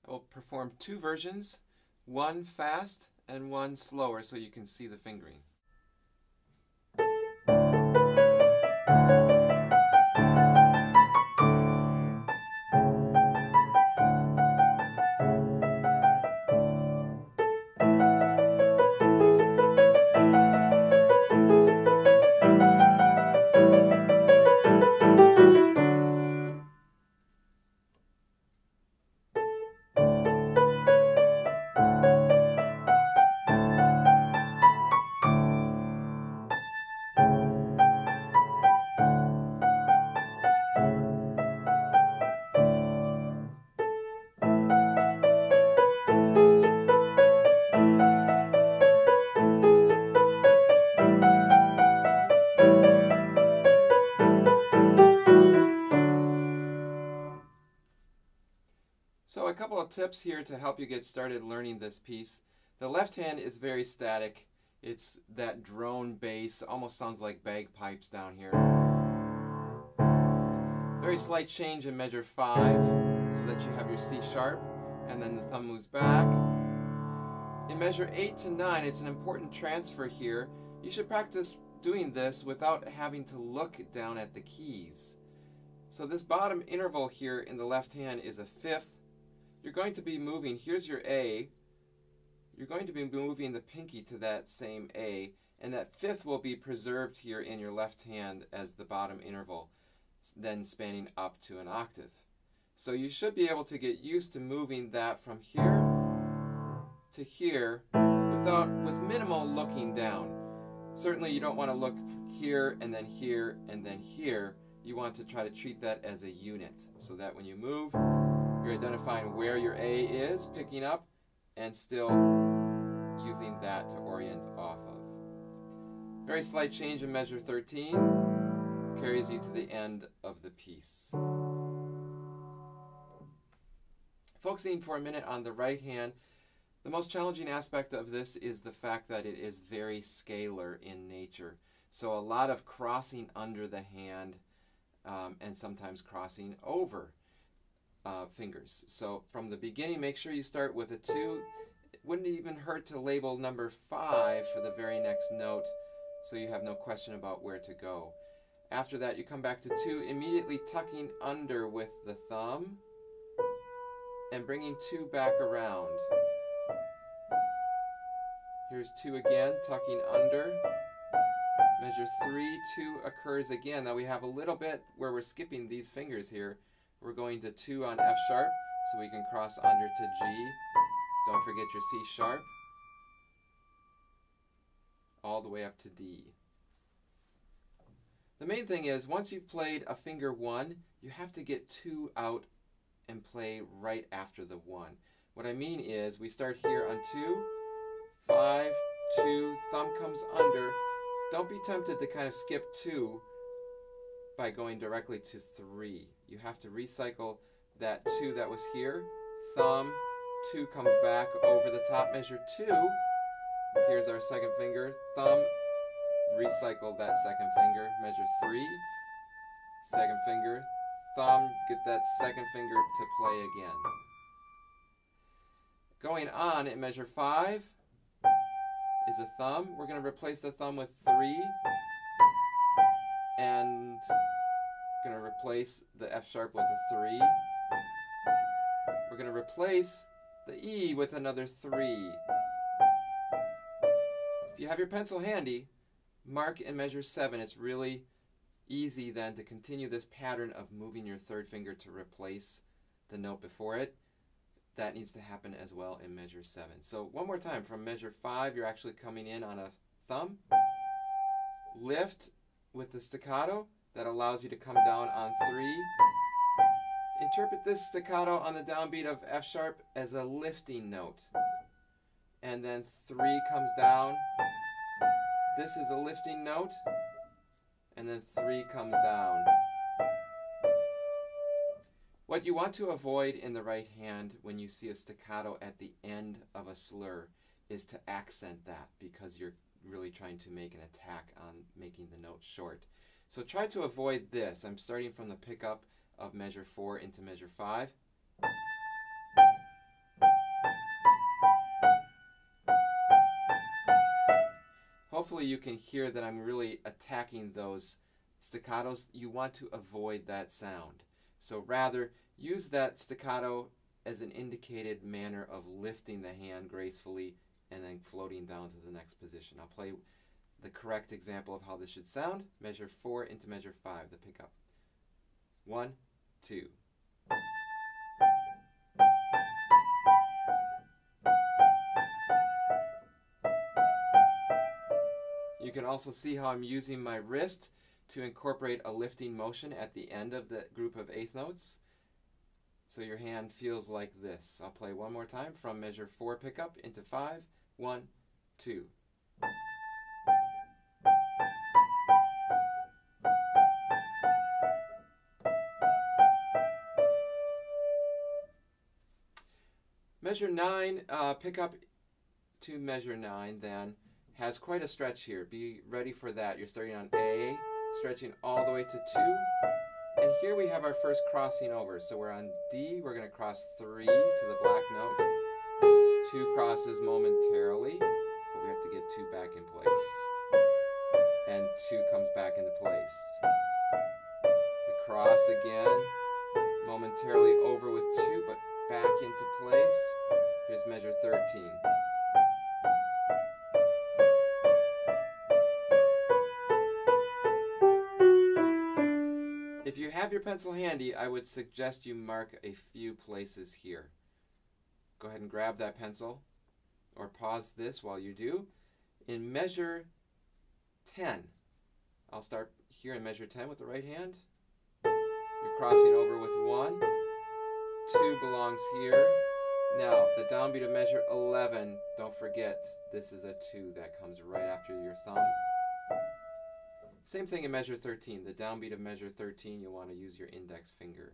I will perform two versions, one fast and one slower so you can see the fingering. So a couple of tips here to help you get started learning this piece. The left hand is very static. It's that drone bass, almost sounds like bagpipes down here. Very slight change in measure 5 so that you have your C sharp, and then the thumb moves back. In measure 8 to 9, it's an important transfer here. You should practice doing this without having to look down at the keys. So this bottom interval here in the left hand is a fifth. You're going to be moving, here's your A, you're going to be moving the pinky to that same A, and that fifth will be preserved here in your left hand as the bottom interval, then spanning up to an octave. So you should be able to get used to moving that from here to here with minimal looking down. Certainly you don't want to look here and then here and then here. You want to try to treat that as a unit so that when you move, you're identifying where your A is, picking up, and still using that to orient off of. Very slight change in measure 13 carries you to the end of the piece. Focusing for a minute on the right hand, the most challenging aspect of this is the fact that it is very scalar in nature. So a lot of crossing under the hand and sometimes crossing over fingers. So from the beginning, make sure you start with a 2. It wouldn't even hurt to label number 5 for the very next note so you have no question about where to go. After that, you come back to 2, immediately tucking under with the thumb and bringing 2 back around. Here's 2 again, tucking under. Measure 3, 2 occurs again. Now we have a little bit where we're skipping these fingers here. We're going to 2 on F sharp, so we can cross under to G. Don't forget your C sharp. All the way up to D. The main thing is, once you've played a finger 1, you have to get 2 out and play right after the 1. What I mean is, we start here on 2, 5, 2, thumb comes under. Don't be tempted to kind of skip 2 by going directly to 3. You have to recycle that 2 that was here. Thumb, 2 comes back over the top, measure 2. Here's our second finger. Thumb, recycle that second finger. Measure 3. Second finger. Thumb, get that second finger to play again. Going on in measure 5 is a thumb. We're going to replace the thumb with 3. And going to replace the F sharp with a 3. We're going to replace the E with another 3. If you have your pencil handy, mark in measure 7. It's really easy then to continue this pattern of moving your third finger to replace the note before it. That needs to happen as well in measure 7. So one more time, from measure 5, you're actually coming in on a thumb. Lift with the staccato. That allows you to come down on 3. Interpret this staccato on the downbeat of F sharp as a lifting note. And then 3 comes down. This is a lifting note. And then 3 comes down. What you want to avoid in the right hand when you see a staccato at the end of a slur is to accent that, because you're really trying to make an attack on making the note short. So try to avoid this. I'm starting from the pickup of measure 4 into measure 5. hopefully you can hear that I'm really attacking those staccatos. You want to avoid that sound. So rather, use that staccato as an indicated manner of lifting the hand gracefully and then floating down to the next position. I'll play the correct example of how this should sound. Measure 4 into measure 5, the pickup. 1, 2. You can also see how I'm using my wrist to incorporate a lifting motion at the end of the group of eighth notes. So your hand feels like this. I'll play one more time from measure 4 pickup into 5. 1, 2. Measure 9, pickup to measure 9 then, has quite a stretch here. Be ready for that. You're starting on A, stretching all the way to 2. And here we have our first crossing over. So we're on D, we're going to cross 3 to the black note. 2 crosses momentarily, but we have to get 2 back in place. And 2 comes back into place. We cross again, momentarily over with 2, but back into place. Here's measure 13. If you have your pencil handy, I would suggest you mark a few places here. Go ahead and grab that pencil, or pause this while you do. In measure 10, I'll start here in measure 10 with the right hand. You're crossing over with 1. 2 belongs here. Now, the downbeat of measure 11, don't forget, this is a 2 that comes right after your thumb. Same thing in measure 13. The downbeat of measure 13, you'll want to use your index finger.